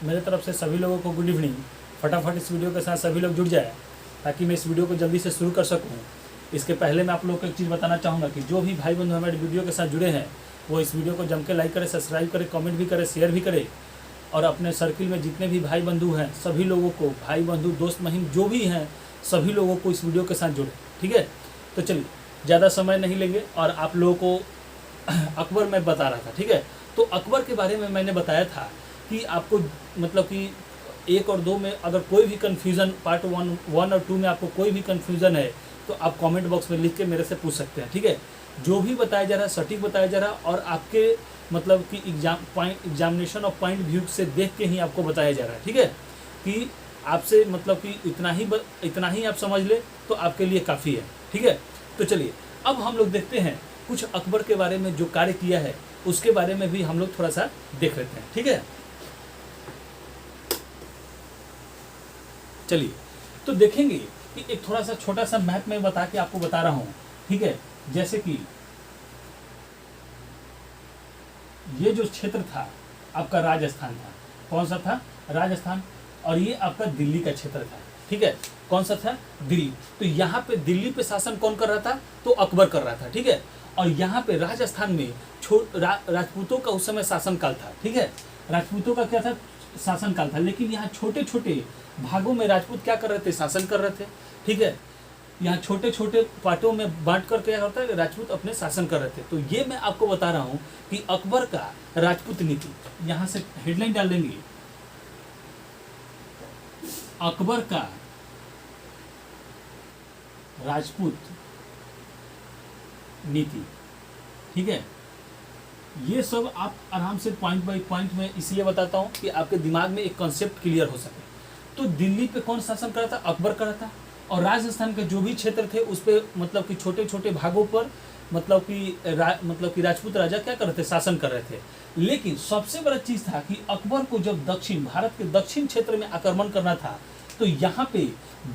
मेरे तरफ से सभी लोगों को गुड इवनिंग। फटाफट इस वीडियो के साथ सभी लोग जुड़ जाए ताकि मैं इस वीडियो को जल्दी से शुरू कर सकूं। इसके पहले मैं आप लोगों को एक चीज़ बताना चाहूँगा कि जो भी भाई बंधु हमारे वीडियो के साथ जुड़े हैं वो इस वीडियो को जम के लाइक करें, सब्सक्राइब करें, कमेंट भी करें, शेयर भी करें और अपने सर्किल में जितने भी भाई बंधु हैं सभी लोगों को, भाई बंधु दोस्त महिम जो भी हैं सभी लोगों को इस वीडियो के साथ जुड़े। ठीक है, तो चलिए ज़्यादा समय नहीं लेंगे और आप लोगों को अकबर मैं बता रहा था। ठीक है, तो अकबर के बारे में मैंने बताया था कि आपको मतलब कि 1 और 2 में अगर कोई भी कन्फ्यूज़न पार्ट 1 और 2 में आपको कोई भी कन्फ्यूज़न है तो आप कमेंट बॉक्स में लिख के मेरे से पूछ सकते हैं। ठीक है, जो भी बताया जा रहा है सटीक बताया जा रहा है और आपके मतलब कि एग्जामिनेशन और पॉइंट व्यू से देख के ही आपको बताया जा रहा है। ठीक है, कि आपसे मतलब कि इतना ही आप समझ ले तो आपके लिए काफ़ी है। ठीक है, तो चलिए अब हम लोग देखते हैं कुछ अकबर के बारे में जो कार्य किया है उसके बारे में भी हम लोग थोड़ा सा देख लेते हैं। ठीक है, चलिए तो देखेंगे कि एक थोड़ा सा छोटा सा मैप में बता के आपको बता रहा हूं। ठीक है, जैसे कि ये जो क्षेत्र था आपका राजस्थान था। कौन सा था? राजस्थान। और ये आपका दिल्ली का क्षेत्र था। ठीक है, कौन सा था? दिल्ली। तो यहाँ पे दिल्ली पे शासन कौन कर रहा था? तो अकबर कर रहा था। ठीक है, और यहाँ पे राजस्थान में राजपूतों का उस समय शासनकाल था। ठीक है, राजपूतों का क्या था? शासनकाल था। लेकिन यहाँ छोटे छोटे भागों में राजपूत क्या कर रहे थे? शासन कर रहे थे। ठीक है, यहाँ छोटे छोटे पार्टों में बांट कर क्या होता है? राजपूत अपने शासन कर रहे थे। तो ये मैं आपको बता रहा हूँ कि अकबर का राजपूत नीति, यहाँ से हेडलाइन डाल देंगे, अकबर का राजपूत नीति। ठीक है, ये सब आप आराम से पॉइंट बाय पॉइंट में इसलिए बताता हूँ कि आपके दिमाग में एक कॉन्सेप्ट क्लियर हो सके। तो दिल्ली पे कौन शासन कर रहा था? अकबर कर रहा था। और राजस्थान के जो भी क्षेत्र थे उस पे मतलब कि छोटे छोटे भागों पर मतलब कि राजपूत राजा क्या कर रहे थे? शासन कर रहे थे। लेकिन सबसे बड़ा चीज था कि अकबर को जब भारत के दक्षिण क्षेत्र में आक्रमण करना था तो यहाँ पे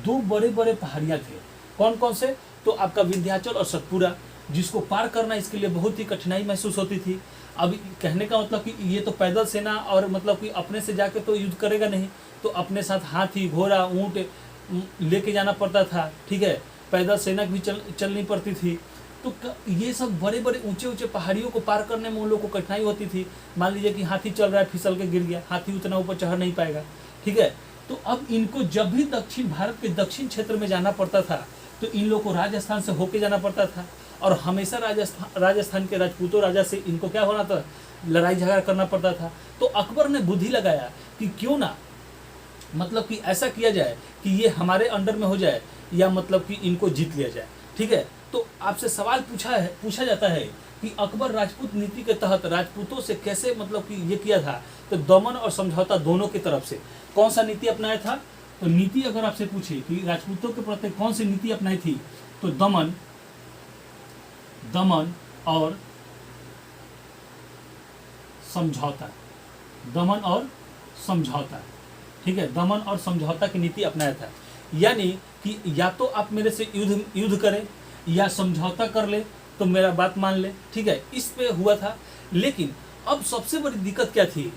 2 बड़े बड़े पहाड़ियाँ थे। कौन कौन से? तो आपका विंध्याचल और सतपुरा, जिसको पार करना इसके लिए बहुत ही कठिनाई महसूस होती थी। अब कहने का मतलब कि ये तो पैदल सेना और मतलब कि अपने से जाके तो युद्ध करेगा नहीं, तो अपने साथ हाथी, घोड़ा, ऊँट लेके जाना पड़ता था। ठीक है, पैदल सेना भी चलनी पड़ती थी। तो ये सब बड़े बड़े ऊंचे ऊंचे पहाड़ियों को पार करने में उन लोगों को कठिनाई होती थी। मान लीजिए कि हाथी चल रहा है, फिसल के गिर गया, हाथी उतना ऊपर चढ़ नहीं पाएगा। ठीक है, तो अब इनको जब भी भारत के दक्षिण क्षेत्र में जाना पड़ता था तो इन लोगों को राजस्थान से होके जाना पड़ता था और हमेशा राजस्थान के राजपूतों राजा से इनको क्या होना था? लड़ाई झगड़ा करना पड़ता था। तो अकबर ने बुद्धि लगाया कि क्यों ना मतलब कि ऐसा किया जाए कि ये हमारे अंडर में हो जाए या मतलब कि इनको जीत लिया जाए। ठीक है, तो आपसे सवाल पूछा जाता है कि अकबर राजपूत नीति के तहत राजपूतों से कैसे मतलब कि ये किया था? तो दमन और समझौता दोनों की तरफ से कौन सा नीति अपनाया था? तो नीति अगर आपसे पूछे कि राजपूतों के प्रति कौन सी नीति अपनाई थी, तो दमन और समझौता। दमन और समझौता। ठीक है, दमन और समझौता की नीति अपनाया था। यानी कि या तो आप मेरे से युद्ध करें या समझौता कर ले तो मेरा बात मान ले। ठीक है, इस पे हुआ था। लेकिन अब सबसे बड़ी दिक्कत क्या थी?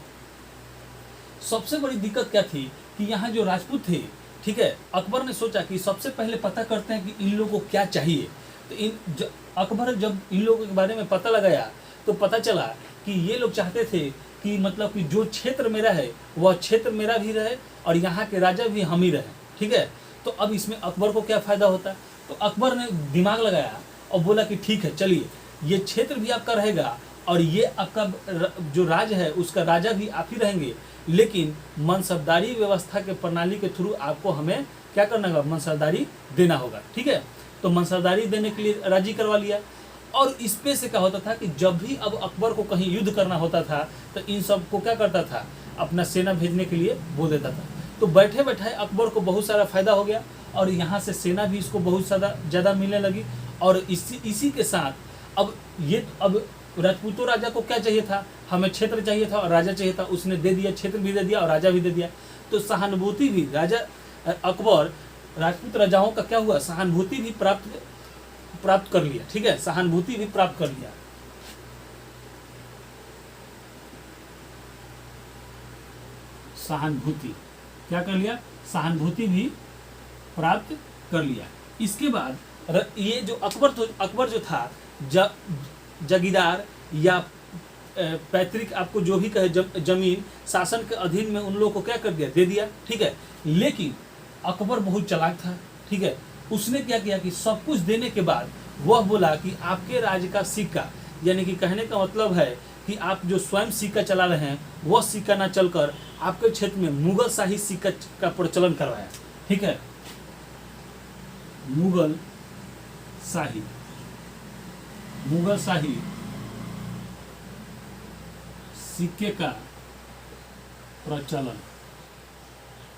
सबसे बड़ी दिक्कत क्या थी कि यहाँ जो राजपूत थे, ठीक है, अकबर ने सोचा कि सबसे पहले पता करते हैं कि इन लोगों को क्या चाहिए। तो अकबर जब इन लोगों के बारे में पता लगाया तो पता चला कि ये लोग चाहते थे कि मतलब कि जो क्षेत्र मेरा है वह क्षेत्र मेरा भी रहे और यहाँ के राजा भी हम ही रहे। ठीक है, तो अब इसमें अकबर को क्या फ़ायदा होता? तो अकबर ने दिमाग लगाया और बोला कि ठीक है, चलिए ये क्षेत्र भी आपका रहेगा और ये आपका जो राज है उसका राजा भी आप ही रहेंगे, लेकिन मनसबदारी व्यवस्था के प्रणाली के थ्रू आपको हमें क्या करना होगा? मनसबदारी देना होगा। ठीक है, तो मनसबदारी देने के लिए राजी करवा लिया। और इस पे से क्या होता था कि जब भी अब अकबर को कहीं युद्ध करना होता था तो इन सब को क्या करता था? अपना सेना भेजने के लिए बोल देता था। तो बैठे बैठे अकबर को बहुत सारा फायदा हो गया और यहाँ से सेना भी इसको बहुत ज़्यादा मिलने लगी। और इसी के साथ अब राजपूतों राजा को क्या चाहिए था? हमें क्षेत्र चाहिए था और राजा चाहिए था। उसने दे दिया, क्षेत्र भी दे दिया और राजा भी दे दिया। तो सहानुभूति भी अकबर राजपूत राजाओं का क्या हुआ? सहानुभूति भी प्राप्त कर लिया। ठीक है, सहानुभूति भी प्राप्त कर लिया। सहानुभूति, क्या कर लिया, सहानुभूति भी प्राप्त कर लिया। इसके बाद ये जो अकबर जो था जगीरदार या पैतृक आपको जो भी कहे जमीन शासन के अधीन में उन लोगों को क्या कर दिया, दे दिया, ठीक है। लेकिन अकबर बहुत चालाक था, ठीक है। उसने क्या किया कि सब कुछ देने के बाद वह बोला कि आपके राज्य का सिक्का, यानी कि कहने का मतलब है कि आप जो स्वयं सिक्का चला रहे हैं वह सिक्का ना चलकर आपके क्षेत्र में मुगल शाही सिक्का का प्रचलन करवाया, ठीक है। मुगल शाही सिक्के का प्रचलन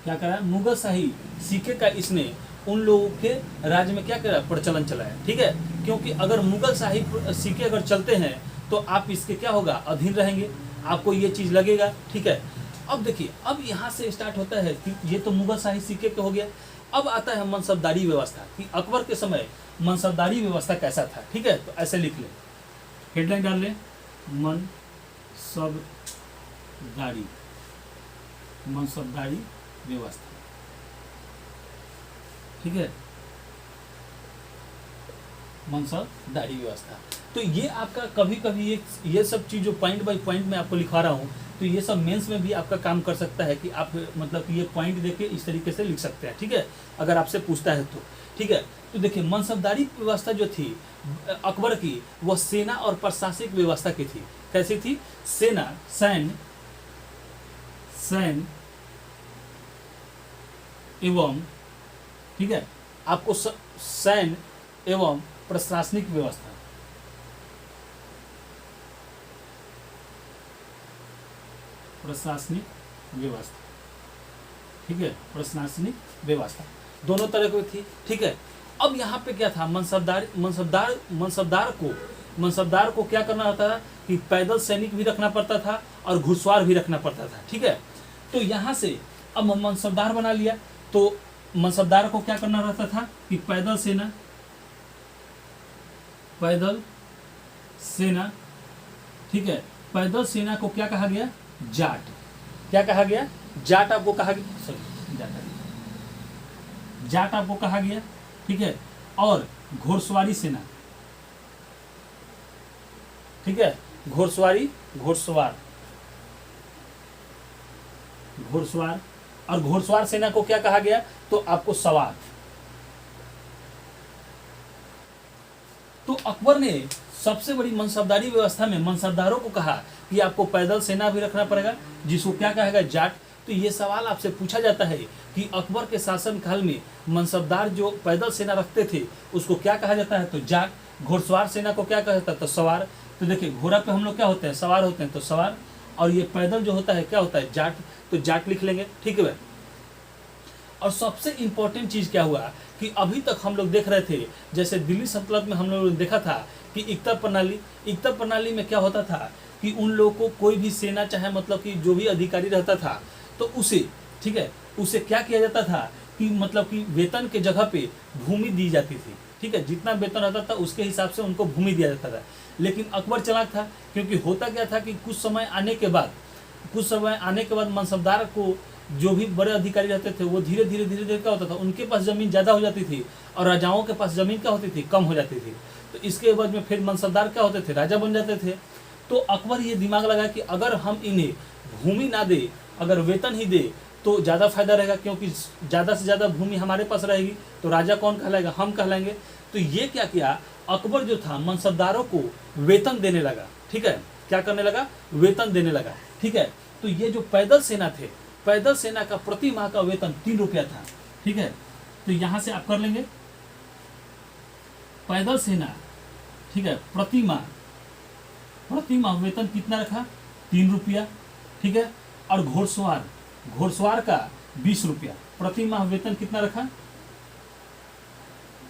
क्या करा, मुगल शाही सिक्के का इसने उन लोगों के राज्य में क्या करा, प्रचलन चलाया, ठीक है। क्योंकि अगर मुगल शाही सिक्के अगर चलते हैं तो आप इसके क्या होगा, अधीन रहेंगे, आपको ये चीज लगेगा, ठीक है। अब देखिए, अब यहाँ से स्टार्ट होता है कि ये तो मुगल शाही सिक्के का हो गया। अब आता है मनसबदारी व्यवस्था, कि अकबर के समय मनसबदारी व्यवस्था कैसा था, ठीक है। तो ऐसे लिख ले, हेडलाइन डाल ले, मनसबदारी व्यवस्था, ठीक है, मनसबदारी व्यवस्था। तो ये आपका कभी कभी ये सब चीज जो पॉइंट बाय पॉइंट में आपको लिखवा रहा हूँ, तो ये सब मेंस में भी आपका काम कर सकता है कि आप मतलब कि ये पॉइंट देके इस तरीके से लिख सकते हैं, ठीक है, अगर आपसे पूछता है तो, ठीक है। तो देखिए, मनसबदारी व्यवस्था जो थी अकबर की, वह सेना और प्रशासनिक व्यवस्था की थी। कैसी थी, सैन्य एवं, ठीक है, आपको सैन्य एवं प्रशासनिक व्यवस्था, ठीक है, प्रशासनिक व्यवस्था दोनों तरह की थी, ठीक है। अब यहाँ पे क्या था, मनसबदार को क्या करना होता था कि पैदल सैनिक भी रखना पड़ता था और घुड़सवार भी रखना पड़ता था, ठीक है। तो यहाँ से अब मनसबदार बना लिया, तो मनसबदार को क्या करना रहता था कि पैदल सेना, ठीक है। पैदल सेना को क्या कहा गया, जाट, क्या कहा गया, जाट आपको कहा गया, सॉरी जाट आपको कहा गया, ठीक है। और घोड़सवारी सेना, ठीक है, घोड़सवार और घोड़सवार सेना को क्या कहा गया, तो आपको सवार। तो अकबर ने सबसे बड़ी मनसबदारी व्यवस्था में मनसबदारों को कहा कि आपको पैदल सेना भी रखना पड़ेगा, जिसको क्या कहेगा, जाट। तो ये सवाल आपसे पूछा जाता है कि अकबर के शासन काल में मनसबदार जो पैदल सेना रखते थे उसको क्या कहा जाता है, तो जाट। घोड़सवार सेना को क्या कहा जाता है, तो सवार। तो देखिए, घोड़ा पे हम लोग क्या होते हैं, सवार होते हैं, तो सवार। और ये पैदल जो होता है क्या होता है, जाट, तो जाट लिख लेंगे, ठीक है। और सबसे इंपॉर्टेंट चीज क्या हुआ कि अभी तक हम लोग देख रहे थे, जैसे दिल्ली सल्तनत में हम लोगों ने देखा था कि एकता प्रणाली में क्या होता था कि उन लोगों को कोई भी सेना चाहे मतलब कि जो भी अधिकारी रहता था तो उसे, ठीक है, उसे क्या किया जाता था कि मतलब कि वेतन के जगह पे भूमि दी जाती थी, ठीक है। जितना वेतन रहता था उसके हिसाब से उनको भूमि दिया जाता था। लेकिन अकबर चालाक था, क्योंकि होता क्या था कि कुछ समय आने के बाद मनसबदार को जो भी बड़े अधिकारी रहते थे वो धीरे धीरे क्या होता था, उनके पास जमीन ज़्यादा हो जाती थी और राजाओं के पास जमीन क्या होती थी, कम हो जाती थी। तो इसके एवज में फिर मनसबदार क्या होते थे, राजा बन जाते थे। तो अकबर ये दिमाग लगा कि अगर हम इन्हें भूमि ना दे, अगर वेतन ही दे तो ज़्यादा फायदा रहेगा, क्योंकि ज़्यादा से ज़्यादा भूमि हमारे पास रहेगी तो राजा कौन कहलाएगा, हम कहलाएंगे। तो ये क्या किया, अकबर जो था मनसबदारों को वेतन देने लगा, ठीक है, क्या करने लगा, वेतन देने लगा, ठीक है। तो ये जो पैदल सेना थे, पैदल सेना का प्रति माह का वेतन 3 रुपया था, ठीक है। तो यहाँ से आप कर लेंगे, पैदल सेना, ठीक है, प्रति माह वेतन कितना रखा, 3 रुपया, ठीक है। और घोड़सवार का 20 रुपया, प्रति माह वेतन कितना रखा,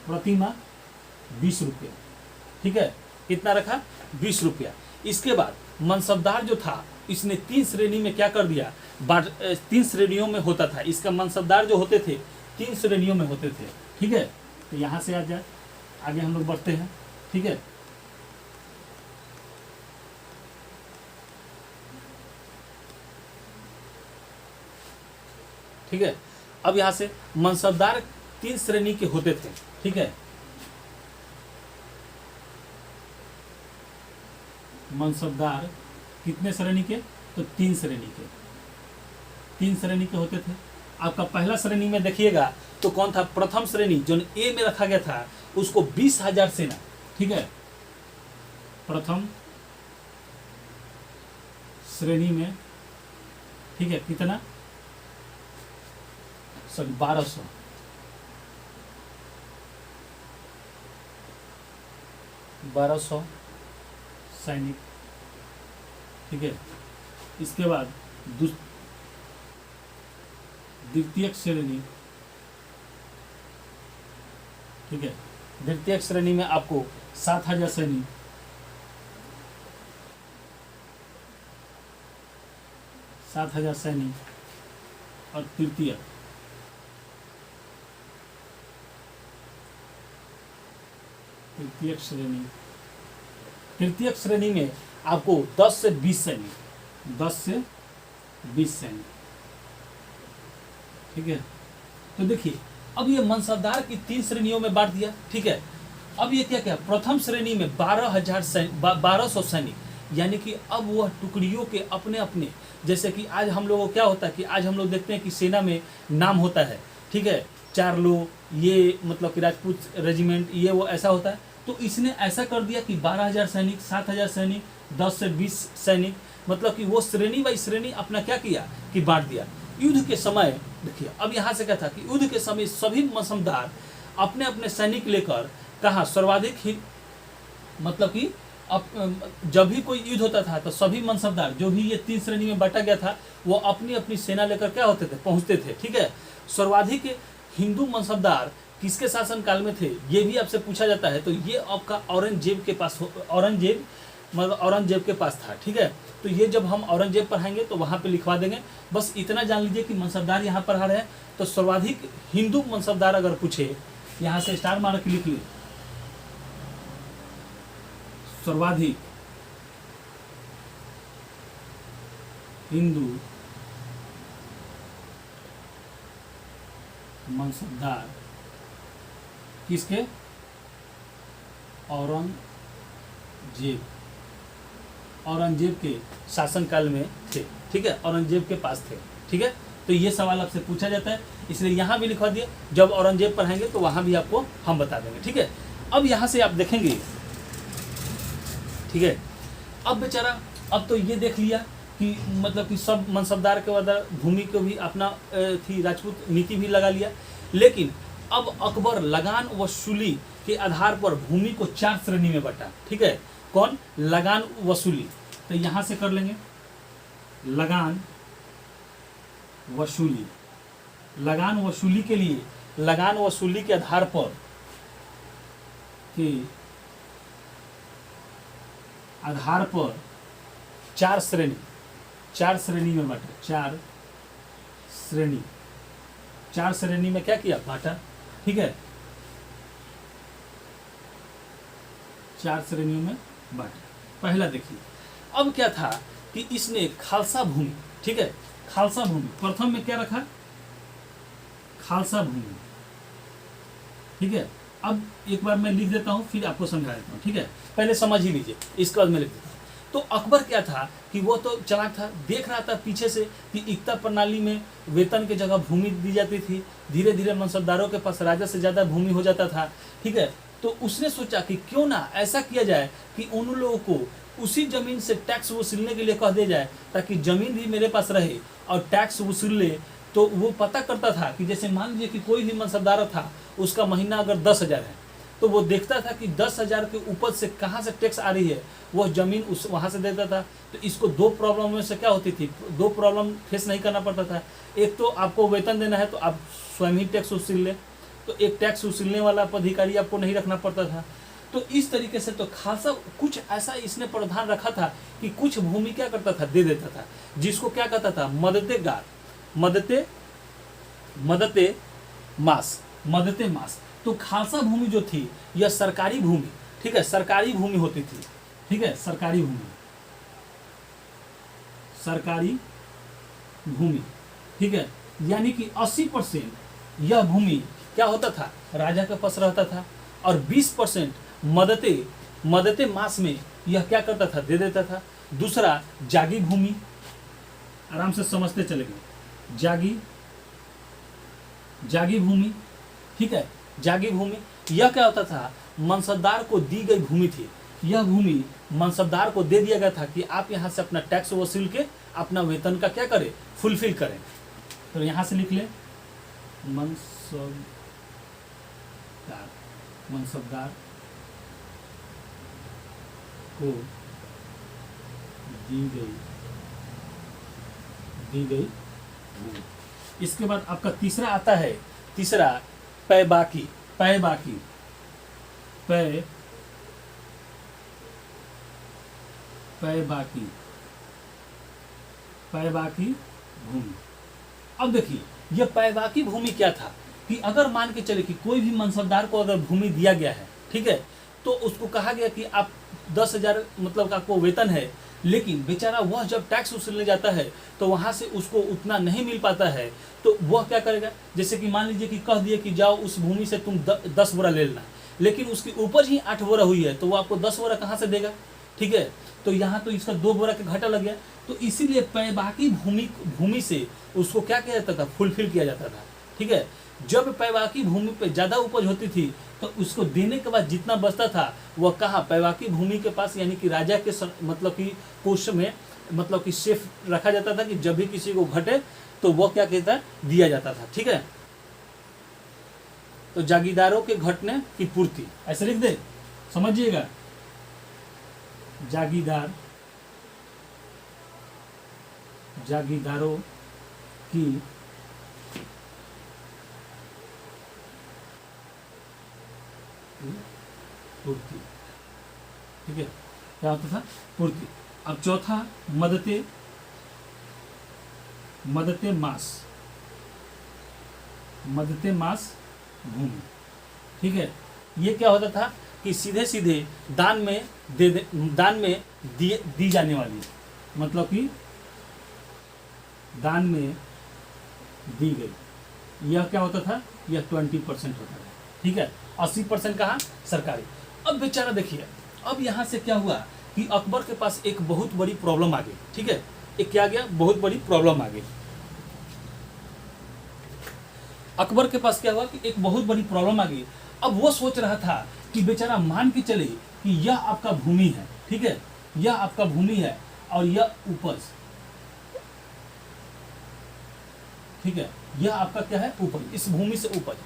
प्रति माह 20 रुपया, ठीक है, कितना रखा, 20 रुपया। इसके बाद मनसबदार जो था इसने 3 श्रेणी में क्या कर दिया, 3 श्रेणियों में होता था इसका। मनसबदार जो होते थे 3 श्रेणियों में होते थे, ठीक है। तो यहाँ से आगे हम लोग बढ़ते हैं, ठीक है। ठीक है। अब यहाँ से मनसबदार 3 श्रेणी के होते थे, ठीक है। मनसबदार कितने श्रेणी के? तो 3 श्रेणी के, 3 श्रेणी के होते थे। आपका पहला श्रेणी में देखिएगा तो कौन था? प्रथम श्रेणी जो ए में रखा गया था उसको 20,000 सेना, ठीक है। प्रथम श्रेणी में, ठीक है, कितना? सॉरी 1200, 1200 सैनिक, ठीक है। इसके बाद द्वितीय श्रेणी, ठीक है। द्वितीय श्रेणी में आपको 7,000 सैनिक, 7,000 सैनिक। और तृतीय श्रेणी, तृतीय श्रेणी में आपको 10 से 20 सैनिक, 10 से 20 सैनिक, ठीक है। तो देखिए अब ये मनसबदार की 3 श्रेणियों में बांट दिया, ठीक है। अब ये क्या क्या? प्रथम श्रेणी में 1200 सैनिक, यानी कि अब वह टुकड़ियों के अपने अपने, जैसे कि आज हम लोगों को क्या होता है कि आज हम लोग देखते हैं कि सेना में नाम होता है, ठीक है, 4 लो, ये मतलब कि राजपूत रेजिमेंट, ये वो ऐसा होता है। तो इसने ऐसा कर दिया कि 12,000 सैनिक, 7,000 सैनिक, 10 से 20 सैनिक, मतलब कि वो श्रेणी बाई श्रेणी अपना क्या किया कि बांट दिया। युद्ध के समय देखिए अब यहाँ से क्या था कि युद्ध के समय सभी मनसबदार अपने अपने सैनिक लेकर कहाँ सर्वाधिक ही, मतलब कि अब जब भी कोई युद्ध होता था तो सभी मनसबदार जो भी ये 3 श्रेणी में बांटा गया था वो अपनी अपनी सेना लेकर क्या होते थे? पहुंचते थे, ठीक है। सर्वाधिक हिंदू मनसबदार किसके शासन काल में थे ये भी आपसे पूछा जाता है। तो ये आपका औरंगजेब के पास, औरंगजेब के पास था, ठीक है। तो ये जब हम औरंगजेब पढ़ाएंगे तो वहाँ पे लिखवा देंगे। बस इतना जान लीजिए कि मनसबदार यहाँ पर आ रहे हैं। तो सर्वाधिक हिंदू मनसबदार अगर पूछे, यहाँ से स्टार मार के लिख ली, सर्वाधिक हिंदू मनसबदार किसके? औरंगजेब के शासनकाल में थे, ठीक है, औरंगजेब के पास थे, ठीक है। तो ये सवाल आपसे पूछा जाता है, इसलिए यहाँ भी लिखवा दिए। जब औरंगजेब पढ़ाएंगे तो वहाँ भी आपको हम बता देंगे, ठीक है। अब यहाँ से आप देखेंगे, ठीक है। अब बेचारा अब तो ये देख लिया कि मतलब कि सब मनसबदार के बाद भूमि को भी अपना थी राजपूत नीति भी लगा लिया। लेकिन अब अकबर लगान वसूली के आधार पर भूमि को 4 श्रेणी में बांटा, ठीक है। कौन? लगान वसूली। तो यहाँ से कर लेंगे लगान वसूली। लगान वसूली के लिए, लगान वसूली के आधार पर आधार पर 4 श्रेणी, 4 श्रेणी में बांटा, 4 श्रेणी, 4 श्रेणी में क्या किया? बांटा, ठीक है। 4 श्रेणियों में बांटा। पहला देखिए अब क्या था कि इसने खालसा भूमि, ठीक है, खालसा भूमि प्रथम में क्या रखा? खालसा भूमि, ठीक है। अब एक बार मैं लिख देता हूँ फिर आपको समझा देता हूँ, ठीक है। पहले समझ ही लीजिए, इसके बाद मैं लिख देता हूँ। तो अकबर क्या था कि वो तो चालाक था, देख रहा था पीछे से कि एकता प्रणाली में वेतन के जगह भूमि दी जाती थी, धीरे धीरे मनसबदारों के पास राजा से ज़्यादा भूमि हो जाता था, ठीक है। तो उसने सोचा कि क्यों ना ऐसा किया जाए कि उन लोगों को उसी ज़मीन से टैक्स वसूलने के लिए कह दिया जाए, ताकि ज़मीन भी मेरे पास रहे और टैक्स वसूल ले। तो वो पता करता था कि जैसे मान लीजिए कि कोई भी मनसबदार था, उसका महीना अगर 10,000 है, तो वो देखता था कि 10,000 के ऊपर से कहाँ से टैक्स आ रही है, वह ज़मीन उस वहाँ से देता था। तो इसको 2 प्रॉब्लम में से क्या होती थी, 2 प्रॉब्लम फेस नहीं करना पड़ता था। एक तो आपको वेतन देना है तो आप स्वयं ही टैक्स वसूल ले, तो एक टैक्स वसूलने वाला पदाधिकारी आपको नहीं रखना पड़ता था। तो इस तरीके से तो खासा कुछ ऐसा इसने प्रावधान रखा था कि कुछ भूमि क्या करता था, दे देता था, जिसको क्या कहता था? मदतेगार, मदते मास। तो खालसा भूमि जो थी यह सरकारी भूमि, ठीक है, सरकारी भूमि होती थी, ठीक है, सरकारी भूमि, ठीक है। यानी कि 80% यह भूमि क्या होता था, राजा के पास रहता था, और 20% मदते मदते मास में यह क्या करता था, दे देता था। दूसरा जागी भूमि, आराम से समझते चलेंगे, जागी भूमि, ठीक है। जागी भूमि यह क्या होता था, मनसबदार को दी गई भूमि थी। यह भूमि मनसबदार को दे दिया गया था कि आप यहाँ से अपना टैक्स वसूल के अपना वेतन का क्या करें, फुलफिल करें। तो यहाँ से लिख लें, मनसबदार को दी गई भूमि। इसके बाद आपका तीसरा आता है, तीसरा पैबाकी भूमि। अब देखिए यह पैबाकी भूमि क्या था कि अगर मान के चले कि कोई भी मनसबदार को अगर भूमि दिया गया है, ठीक है, तो उसको कहा गया कि आप 10,000 मतलब का आपको वेतन है, लेकिन बेचारा वह जब टैक्स वसूलने जाता है तो वहाँ से उसको उतना नहीं मिल पाता है, तो वह क्या करेगा, जैसे कि मान लीजिए कि कह दिए कि जाओ उस भूमि से तुम 10 बोरा ले लेना, लेकिन उसकी उपज ही 8 बोरा हुई है, तो वो आपको 10 बोरा कहाँ से देगा, ठीक है। तो यहाँ तो इसका 2 बोरा का घाटा लग गया। तो इसीलिए पैबाकी भूमि से उसको क्या किया जाता था, फुलफिल किया जाता था, ठीक है। जब पैबाकी भूमि पे ज़्यादा उपज होती थी तो उसको देने के बाद जितना बचता था वह कहाँ, पैबाकी भूमि के पास, यानी कि राजा के मतलब कि कोष में, मतलब कि सेफ रखा जाता था कि जब भी किसी को घटे तो वह क्या कहता है, दिया जाता था, ठीक है। तो जागीरदारों के घटने की पूर्ति ऐसे लिख दे, समझिएगा, जागीरदारों की पूर्ति, ठीक है, क्या होता था, पूर्ति। अब चौथा मदते मास भूमि, ठीक है। ये क्या होता था कि सीधे सीधे दान में दी जाने वाली, मतलब कि दान में दी गई, यह क्या होता था, यह 20% होता था, ठीक है। 80% कहाँ, सरकारी। अब बेचारा देखिए, अब यहाँ से क्या हुआ कि अकबर के पास एक बहुत बड़ी प्रॉब्लम आ गई, ठीक है। एक क्या आ गया, बहुत बड़ी प्रॉब्लम आ गई। अकबर के पास क्या हुआ कि एक बहुत बड़ी प्रॉब्लम आ गई। अब वो सोच रहा था कि बेचारा मान के चले कि यह आपका भूमि है, ठीक है, यह आपका भूमि है और यह उपज, ठीक है, यह आपका क्या है, उपज, इस भूमि से उपज।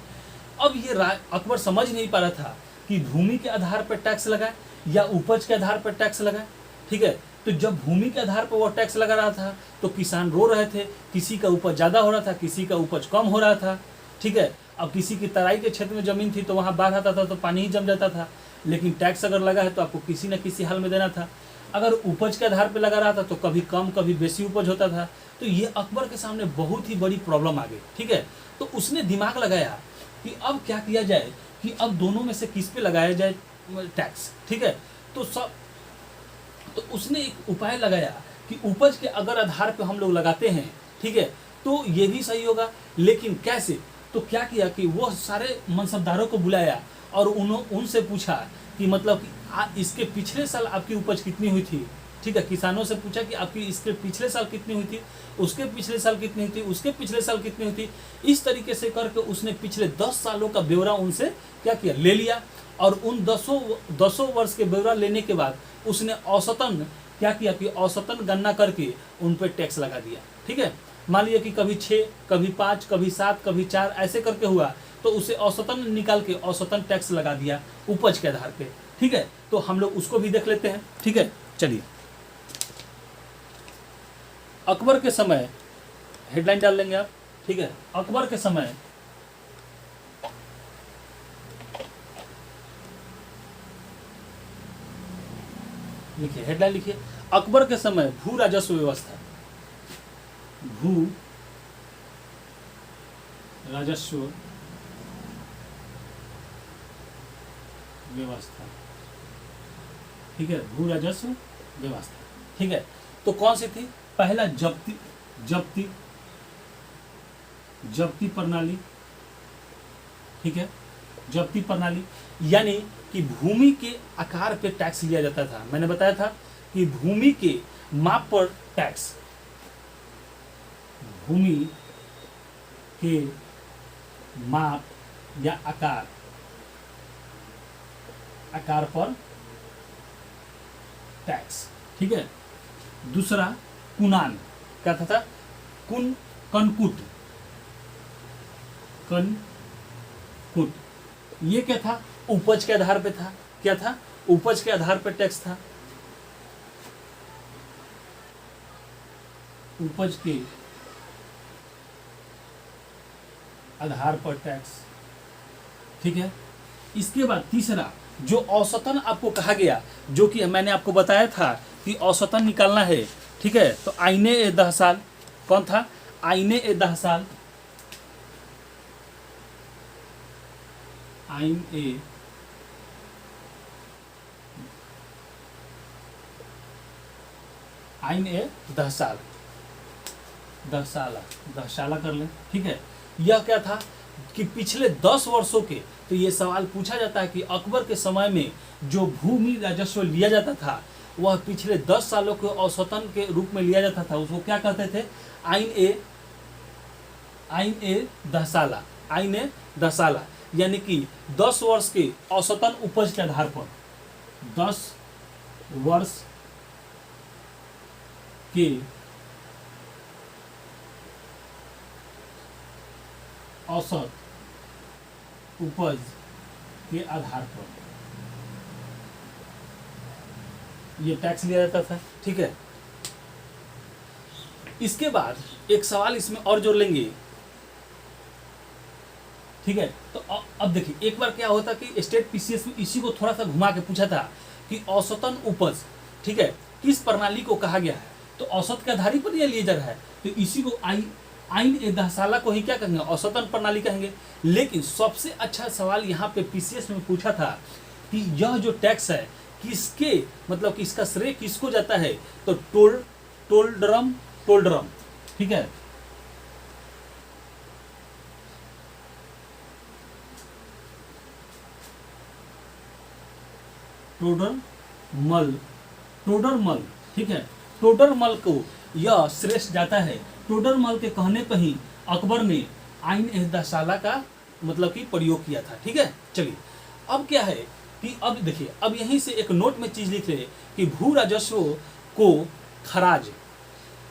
अब ये अकबर समझ नहीं पा रहा था कि भूमि के आधार पर टैक्स लगाए या उपज के आधार पर टैक्स लगाए, ठीक है। तो जब भूमि के आधार पर वो टैक्स लगा रहा था तो किसान रो रहे थे, किसी का उपज ज़्यादा हो रहा था, किसी का उपज कम हो रहा था, ठीक है। अब किसी की तराई के क्षेत्र में ज़मीन थी तो वहाँ बाढ़ आता था तो पानी ही जम जाता था, लेकिन टैक्स अगर लगा है तो आपको किसी न किसी हाल में देना था। अगर उपज के आधार पर लगा रहा था तो कभी कम कभी बेसी उपज होता था। तो ये अकबर के सामने बहुत ही बड़ी प्रॉब्लम आ गई, ठीक है। तो उसने दिमाग लगाया कि अब क्या किया जाए, कि अब दोनों में से किस पे लगाया जाए टैक्स, ठीक है। तो उसने एक उपाय लगाया कि उपज के अगर आधार पे हम लोग लगाते हैं, ठीक है, तो ये भी सही होगा, लेकिन कैसे। तो क्या किया कि वो सारे मनसबदारों को बुलाया और उनसे पूछा कि मतलब कि इसके पिछले साल आपकी उपज कितनी हुई थी, ठीक है। किसानों से पूछा कि आपकी इसके पिछले साल कितनी हुई थी, उसके पिछले साल कितनी हुई थी, उसके पिछले साल कितनी हुई थी। इस तरीके से करके उसने पिछले 10 सालों का ब्यौरा उनसे क्या किया, ले लिया। और उन 10 वर्ष के ब्यौरा लेने के बाद उसने औसतन क्या किया कि औसतन गणना करके उन पर टैक्स लगा दिया, ठीक है। मान लिया कि कभी 6, कभी 5, कभी 7, कभी 4 ऐसे करके हुआ, तो उसे औसतन निकाल के औसतन टैक्स लगा दिया उपज के आधार पे, ठीक है। तो हम लोग उसको भी देख लेते हैं, ठीक है। चलिए, अकबर के समय, हेडलाइन डाल लेंगे आप, ठीक है। अकबर के समय लिखिए, हेडलाइन लिखिए, अकबर के समय भू राजस्व व्यवस्था, भू राजस्व व्यवस्था, ठीक है, भू राजस्व व्यवस्था, ठीक है। तो कौन सी थी, पहला जब्ती जब्ती प्रणाली, ठीक है, जब्ती प्रणाली यानी कि भूमि के आकार पे टैक्स लिया जाता था। मैंने बताया था कि भूमि के माप पर टैक्स, भूमि के माप या आकार पर टैक्स, ठीक है। दूसरा कुनान, क्या था? कनकुट, ये क्या था? उपज के आधार पे था। क्या था? उपज के आधार पर टैक्स था। उपज के आधार पर टैक्स, ठीक है। इसके बाद तीसरा जो औसतन आपको कहा गया, जो कि मैंने आपको बताया था कि औसतन निकालना है, ठीक है। तो आईने ए 10 साल, कौन था? आईने ए 10 साल, आइन ए आइन ए 10 साल, 10 साल कर लें, ठीक है। यह क्या था कि पिछले 10 वर्षों के, तो ये सवाल पूछा जाता है कि अकबर के समय में जो भूमि राजस्व लिया जाता था वह पिछले 10 सालों के औसतन के रूप में लिया जाता था। उसको क्या कहते थे? आइन ए 10 साल, आइन ए 10 साल, यानी कि 10 वर्ष के औसतन उपज के आधार पर, 10 वर्ष के औसत उपज के आधार पर ये टैक्स लिया जाता था, ठीक है। इसके बाद एक सवाल इसमें और जोड़ लेंगे, ठीक है। तो अब देखिए, एक बार क्या होता कि स्टेट पीसीएस में इसी को थोड़ा सा घुमा के पूछा था कि औसतन उपज, ठीक है, किस प्रणाली को कहा गया है? तो औसत के आधार पर यह लिया जा रहा है, तो इसी को आइन ए 10 साल को ही क्या कहेंगे? औसतन प्रणाली कहेंगे। लेकिन सबसे अच्छा सवाल यहाँ पे पीसीएस में पूछा था कि यह जो टैक्स है किसके, मतलब कि इसका श्रेय किसको जाता है? तो टोल ड्रम, ठीक है, टोडरमल, ठीक है। टोडरमल को यह श्रेष्ठ जाता है। टोडरमल के कहने पर ही अकबर ने आइन ए 10 साल का मतलब कि प्रयोग किया था, ठीक है। चलिए, अब क्या है कि अब देखिए, अब यहीं से एक नोट में चीज लिख रहे कि भू राजस्व को खराज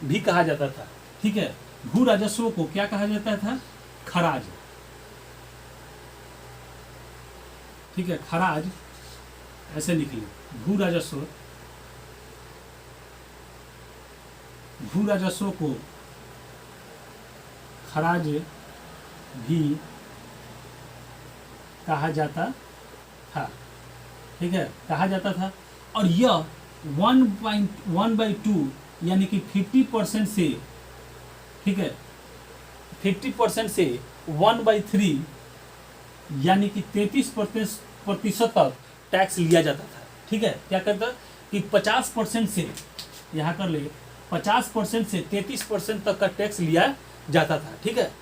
भी कहा जाता था, ठीक है। भू राजस्व को क्या कहा जाता था? खराज, ठीक है, खराज ऐसे लिख लिया। भू राजस्व को खराज भी कहा जाता था, ठीक है, कहा जाता था। और यह 1/2 यानी कि 50% से, ठीक है, 50% से 1/3 यानी कि 33% तक टैक्स लिया जाता था, ठीक है। क्या करता कि 50% से, यहाँ कर ले, 50% से 33% तक का टैक्स लिया जाता था, ठीक है।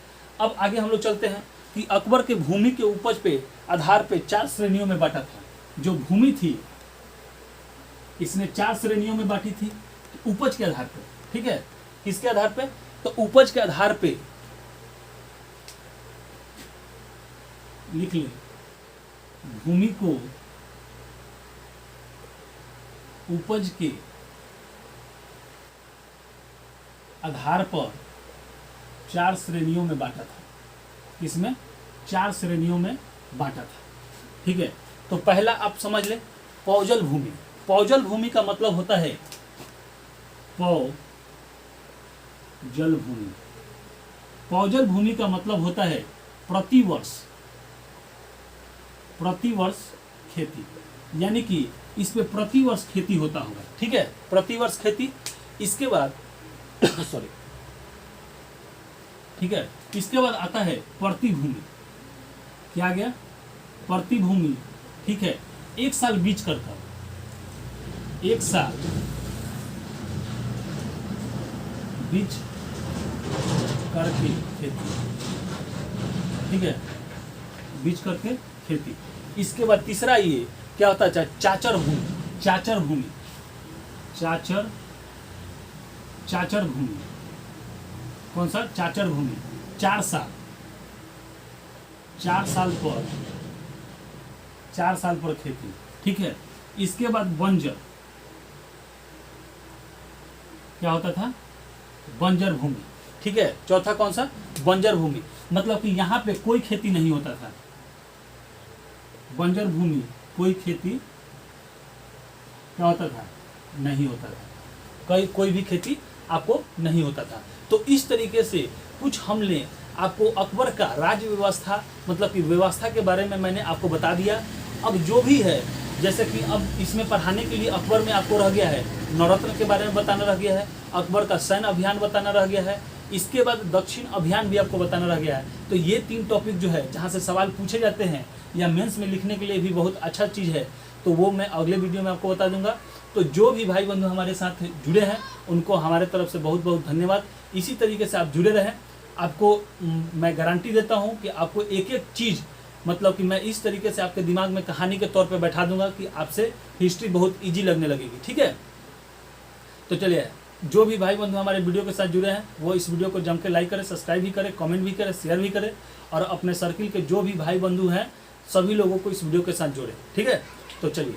अब आगे हम लोग चलते हैं कि अकबर के भूमि के उपज पे आधार पे 4 श्रेणियों में बांटा था। जो भूमि थी इसने 4 श्रेणियों में बांटी थी उपज के आधार पे, ठीक है। किसके आधार पे? तो उपज के आधार पे लिख ले, भूमि को उपज के आधार पर 4 श्रेणियों में बांटा था। किसमें? 4 श्रेणियों में बांटा था, ठीक है। तो पहला आप समझ लें, पौजल भूमि। पौजल भूमि का मतलब होता है पौजल भूमि। पौजल भूमि का मतलब होता है प्रतिवर्ष खेती, यानी कि इस पे प्रतिवर्ष खेती होता होगा, ठीक है, प्रतिवर्ष खेती। इसके बाद सॉरी, ठीक है, इसके बाद आता है प्रतिभूमि। क्या आ गया? प्रतिभूमि, ठीक है। 1 साल बीज कर 1 साल बीज करके खेती, ठीक है, बीज करके खेती। इसके बाद तीसरा ये क्या होता है, चाचर भूमि। चाचर भूमि, चाचर भूमि, कौन सा, चाचर भूमि, 4 साल, 4 साल पर खेती, ठीक है। इसके बाद बंजर, क्या होता था, बंजर भूमि, ठीक है। चौथा कौन सा, बंजर भूमि, मतलब कि यहाँ पे कोई खेती नहीं होता था। बंजर भूमि, कोई खेती क्या होता था, नहीं होता था, कोई भी खेती आपको नहीं होता था। तो इस तरीके से कुछ हमने आपको अकबर का राज्य व्यवस्था, मतलब कि व्यवस्था के बारे में मैंने आपको बता दिया। अब जो भी है, जैसे कि अब इसमें पढ़ाने के लिए अकबर में आपको रह गया है नवरत्न के बारे में बताना रह गया है, अकबर का सैन्य अभियान बताना रह गया है, इसके बाद दक्षिण अभियान भी आपको बताना रह गया है। तो ये 3 टॉपिक जो है जहाँ से सवाल पूछे जाते हैं या मेंस में लिखने के लिए भी बहुत अच्छा चीज़ है, तो वो मैं अगले वीडियो में आपको बता दूंगा। तो जो भी भाई बंधु हमारे साथ जुड़े हैं उनको हमारे तरफ से बहुत बहुत धन्यवाद। इसी तरीके से आप जुड़े रहें। आपको मैं गारंटी देता हूँ कि आपको एक एक चीज़, मतलब कि मैं इस तरीके से आपके दिमाग में कहानी के तौर पे बैठा दूंगा कि आपसे हिस्ट्री बहुत इजी लगने लगेगी, ठीक है। तो चलिए, जो भी भाई बंधु हमारे वीडियो के साथ जुड़े हैं वो इस वीडियो को जम के लाइक करें, सब्सक्राइब भी करें, कमेंट भी करें, शेयर भी करें, और अपने सर्किल के जो भी भाई बंधु हैं सभी लोगों को इस वीडियो के साथ जोड़ें, ठीक है। तो चलिए।